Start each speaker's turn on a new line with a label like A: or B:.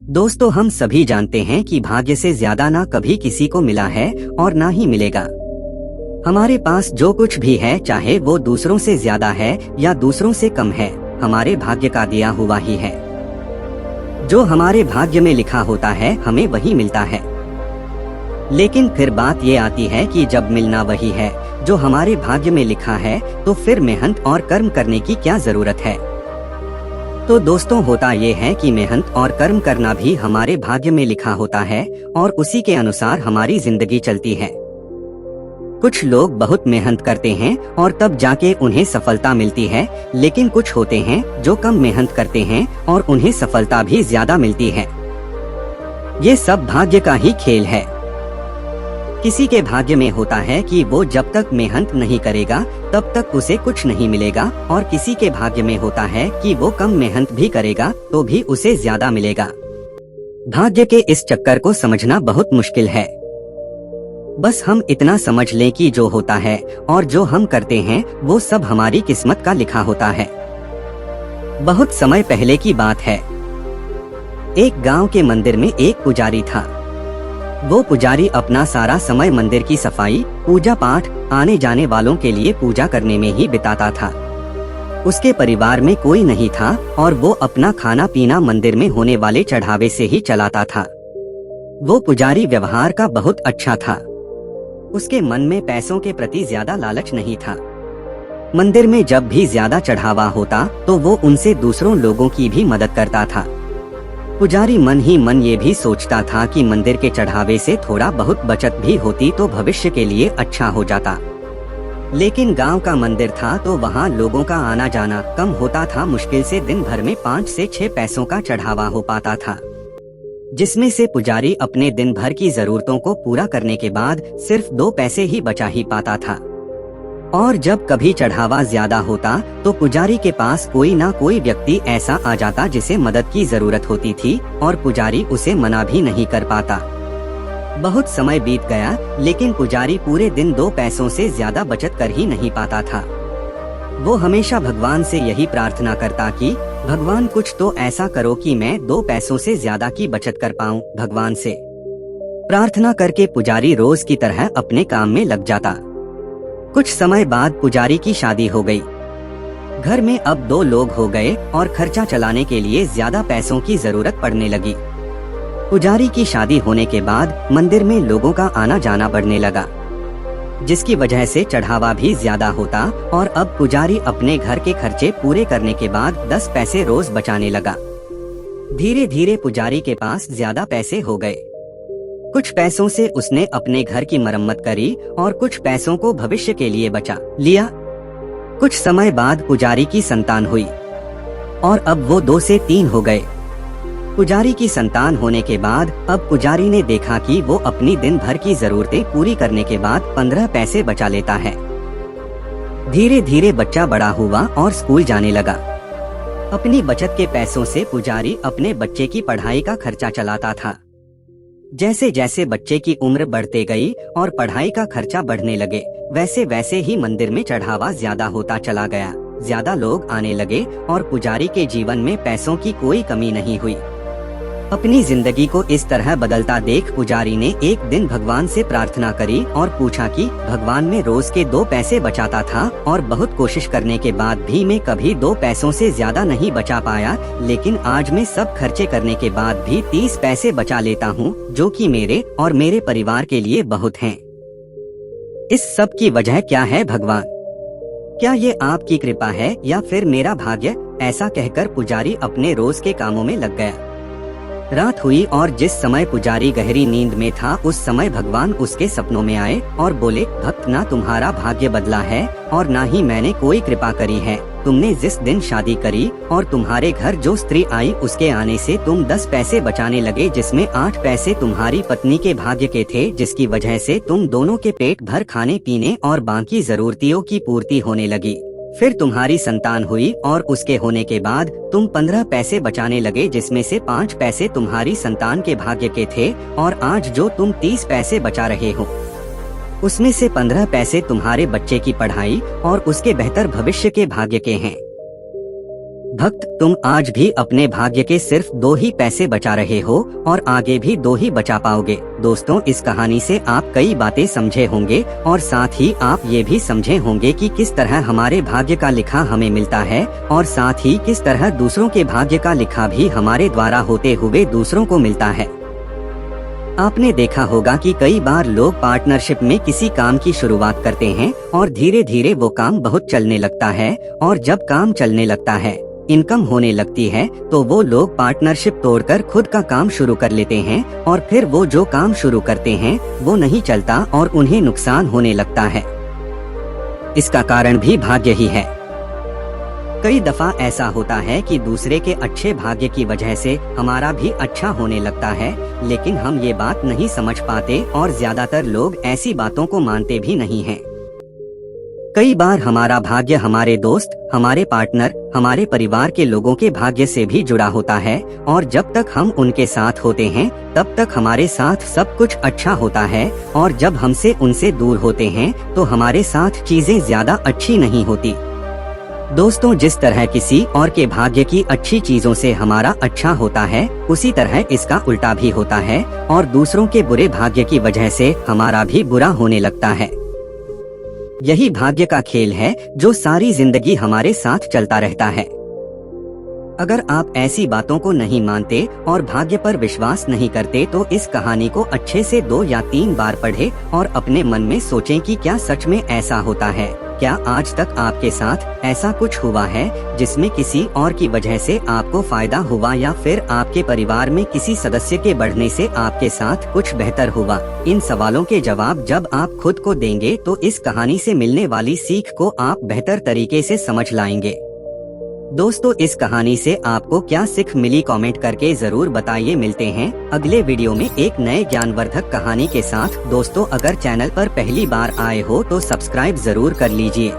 A: दोस्तों, हम सभी जानते हैं कि भाग्य से ज्यादा ना कभी किसी को मिला है और ना ही मिलेगा। हमारे पास जो कुछ भी है, चाहे वो दूसरों से ज्यादा है या दूसरों से कम है, हमारे भाग्य का दिया हुआ ही है। जो हमारे भाग्य में लिखा होता है हमें वही मिलता है। लेकिन फिर बात ये आती है कि जब मिलना वही है जो हमारे भाग्य में लिखा है, तो फिर मेहनत और कर्म करने की क्या जरूरत है। तो दोस्तों, होता ये है कि मेहनत और कर्म करना भी हमारे भाग्य में लिखा होता है और उसी के अनुसार हमारी जिंदगी चलती है। कुछ लोग बहुत मेहनत करते हैं और तब जाके उन्हें सफलता मिलती है, लेकिन कुछ होते हैं जो कम मेहनत करते हैं और उन्हें सफलता भी ज्यादा मिलती है। ये सब भाग्य का ही खेल है। किसी के भाग्य में होता है कि वो जब तक मेहनत नहीं करेगा तब तक उसे कुछ नहीं मिलेगा, और किसी के भाग्य में होता है कि वो कम मेहनत भी करेगा तो भी उसे ज्यादा मिलेगा। भाग्य के इस चक्कर को समझना बहुत मुश्किल है। बस हम इतना समझ लें कि जो होता है और जो हम करते हैं वो सब हमारी किस्मत का लिखा होता है। बहुत समय पहले की बात है। एक गांव के मंदिर में एक पुजारी था। वो पुजारी अपना सारा समय मंदिर की सफाई, पूजा पाठ, आने जाने वालों के लिए पूजा करने में ही बिताता था। उसके परिवार में कोई नहीं था और वो अपना खाना पीना मंदिर में होने वाले चढ़ावे से ही चलाता था। वो पुजारी व्यवहार का बहुत अच्छा था। उसके मन में पैसों के प्रति ज्यादा लालच नहीं था। मंदिर में जब भी ज्यादा चढ़ावा होता तो वो उनसे दूसरों लोगों की भी मदद करता था। पुजारी मन ही मन ये भी सोचता था कि मंदिर के चढ़ावे से थोड़ा बहुत बचत भी होती तो भविष्य के लिए अच्छा हो जाता। लेकिन गांव का मंदिर था तो वहां लोगों का आना जाना कम होता था। मुश्किल से दिन भर में 5 से 6 पैसों का चढ़ावा हो पाता था, जिसमें से पुजारी अपने दिन भर की जरूरतों को पूरा करने के बाद सिर्फ 2 पैसे ही बचा ही पाता था। और जब कभी चढ़ावा ज्यादा होता तो पुजारी के पास कोई ना कोई व्यक्ति ऐसा आ जाता जिसे मदद की जरूरत होती थी और पुजारी उसे मना भी नहीं कर पाता। बहुत समय बीत गया, लेकिन पुजारी पूरे दिन 2 पैसों से ज्यादा बचत कर ही नहीं पाता था। वो हमेशा भगवान से यही प्रार्थना करता कि भगवान कुछ तो ऐसा करो कि मैं 2 पैसों से ज्यादा की बचत कर पाऊं। भगवान से प्रार्थना करके पुजारी रोज की तरह अपने काम में लग जाता। कुछ समय बाद पुजारी की शादी हो गई। घर में अब 2 लोग हो गए और खर्चा चलाने के लिए ज्यादा पैसों की जरूरत पड़ने लगी। पुजारी की शादी होने के बाद मंदिर में लोगों का आना जाना बढ़ने लगा, जिसकी वजह से चढ़ावा भी ज्यादा होता और अब पुजारी अपने घर के खर्चे पूरे करने के बाद 10 पैसे रोज बचाने लगा। धीरे धीरे पुजारी के पास ज्यादा पैसे हो गए। कुछ पैसों से उसने अपने घर की मरम्मत करी और कुछ पैसों को भविष्य के लिए बचा लिया। कुछ समय बाद पुजारी की संतान हुई और अब वो 2 से 3 हो गए। पुजारी की संतान होने के बाद अब पुजारी ने देखा कि वो अपनी दिन भर की जरूरतें पूरी करने के बाद 15 पैसे बचा लेता है। धीरे धीरे बच्चा बड़ा हुआ और स्कूल जाने लगा। अपनी बचत के पैसों से पुजारी अपने बच्चे की पढ़ाई का खर्चा चलाता था। जैसे जैसे बच्चे की उम्र बढ़ते गई और पढ़ाई का खर्चा बढ़ने लगे, वैसे वैसे ही मंदिर में चढ़ावा ज्यादा होता चला गया। ज्यादा लोग आने लगे और पुजारी के जीवन में पैसों की कोई कमी नहीं हुई। अपनी जिंदगी को इस तरह बदलता देख पुजारी ने एक दिन भगवान से प्रार्थना करी और पूछा कि भगवान, मैं रोज के 2 पैसे बचाता था और बहुत कोशिश करने के बाद भी मैं कभी 2 पैसों से ज्यादा नहीं बचा पाया, लेकिन आज मैं सब खर्चे करने के बाद भी 30 पैसे बचा लेता हूँ, जो कि मेरे और मेरे परिवार के लिए बहुत हैं। इस सब की वजह क्या है भगवान? क्या ये आपकी कृपा है या फिर मेरा भाग्य? ऐसा कहकर पुजारी अपने रोज के कामों में लग गया। रात हुई और जिस समय पुजारी गहरी नींद में था, उस समय भगवान उसके सपनों में आए और बोले, भक्त, ना तुम्हारा भाग्य बदला है और ना ही मैंने कोई कृपा करी है। तुमने जिस दिन शादी करी और तुम्हारे घर जो स्त्री आई, उसके आने से तुम 10 पैसे बचाने लगे, जिसमें 8 पैसे तुम्हारी पत्नी के भाग्य के थे, जिसकी वजह से तुम दोनों के पेट भर खाने पीने और बाकी जरूरतियों की पूर्ति होने लगी। फिर तुम्हारी संतान हुई और उसके होने के बाद तुम 15 पैसे बचाने लगे, जिसमें से 5 पैसे तुम्हारी संतान के भाग्य के थे, और आज जो तुम 30 पैसे बचा रहे हो, उसमें से 15 पैसे तुम्हारे बच्चे की पढ़ाई और उसके बेहतर भविष्य के भाग्य के हैं। भक्त, तुम आज भी अपने भाग्य के सिर्फ 2 ही पैसे बचा रहे हो और आगे भी 2 ही बचा पाओगे। दोस्तों, इस कहानी से आप कई बातें समझे होंगे और साथ ही आप ये भी समझे होंगे कि किस तरह हमारे भाग्य का लिखा हमें मिलता है और साथ ही किस तरह दूसरों के भाग्य का लिखा भी हमारे द्वारा होते हुए दूसरों को मिलता है। आपने देखा होगा कि कई बार लोग पार्टनरशिप में किसी काम की शुरुआत करते हैं और धीरे धीरे वो काम बहुत चलने लगता है और जब काम चलने लगता है, इनकम होने लगती है, तो वो लोग पार्टनरशिप तोड़कर खुद का काम शुरू कर लेते हैं और फिर वो जो काम शुरू करते हैं वो नहीं चलता और उन्हें नुकसान होने लगता है। इसका कारण भी भाग्य ही है। कई दफा ऐसा होता है कि दूसरे के अच्छे भाग्य की वजह से हमारा भी अच्छा होने लगता है, लेकिन हम ये बात नहीं समझ पाते और ज्यादातर लोग ऐसी बातों को मानते भी नहीं हैं। कई बार हमारा भाग्य हमारे दोस्त, हमारे पार्टनर, हमारे परिवार के लोगों के भाग्य से भी जुड़ा होता है और जब तक हम उनके साथ होते हैं तब तक हमारे साथ सब कुछ अच्छा होता है और जब हमसे उनसे दूर होते हैं तो हमारे साथ चीजें ज्यादा अच्छी नहीं होती। दोस्तों, जिस तरह किसी और के भाग्य की अच्छी चीजों से हमारा अच्छा होता है, उसी तरह इसका उल्टा भी होता है और दूसरों के बुरे भाग्य की वजह से हमारा भी बुरा होने लगता है। यही भाग्य का खेल है जो सारी जिंदगी हमारे साथ चलता रहता है। अगर आप ऐसी बातों को नहीं मानते और भाग्य पर विश्वास नहीं करते तो इस कहानी को अच्छे से 2 या 3 बार पढ़ें और अपने मन में सोचें कि क्या सच में ऐसा होता है। क्या आज तक आपके साथ ऐसा कुछ हुआ है जिसमें किसी और की वजह से आपको फायदा हुआ या फिर आपके परिवार में किसी सदस्य के बढ़ने से आपके साथ कुछ बेहतर हुआ? इन सवालों के जवाब जब आप खुद को देंगे तो इस कहानी से मिलने वाली सीख को आप बेहतर तरीके से समझ लाएंगे। दोस्तों, इस कहानी से आपको क्या सीख मिली कमेंट करके जरूर बताइए। मिलते हैं अगले वीडियो में एक नए ज्ञानवर्धक कहानी के साथ। दोस्तों, अगर चैनल पर पहली बार आए हो तो सब्सक्राइब जरूर कर लीजिए।